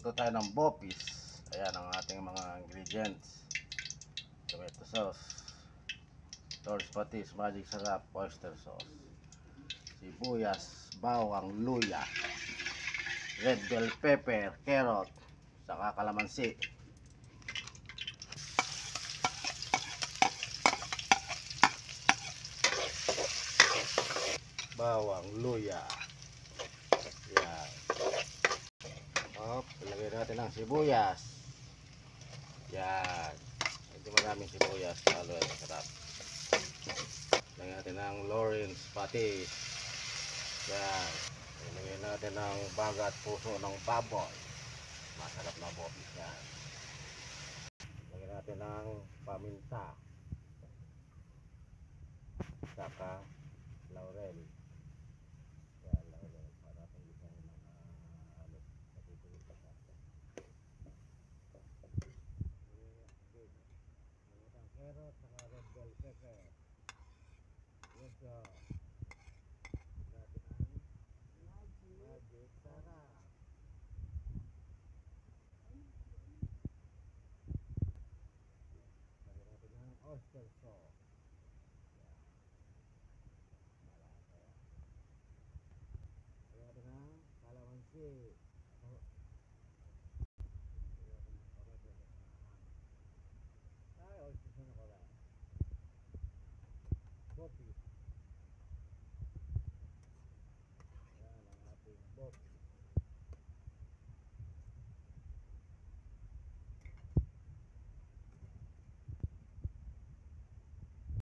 Magluto tayo ng bopis. Ayan ang ating mga ingredients. Tomato sauce, Torch patis, magic sarap, oyster sauce, sibuyas, bawang, luya, red bell pepper, carrot, saka kalamansi. Bawang, luya. Yan. Ilagay natin ang sibuyas. Yan. Medyo maraming sibuyas. Lalo ay masarap. Ilagay natin ang Lawrence patis. Yan. Ilagay natin ang bagat puso ng baboy. Masarap na bopis yan. Ilagay natin ang paminta. Saka laurel. Yan, laurel. Para itong gisahin ng alos. Patituloy pa sa atin. Ang carrot, saka red bell pepper. Yes, sir. Natin ang magic sarap. Lagyan natin ang oyster sauce. Yan. Malasa yan. Lagyan natin ang kalamansi.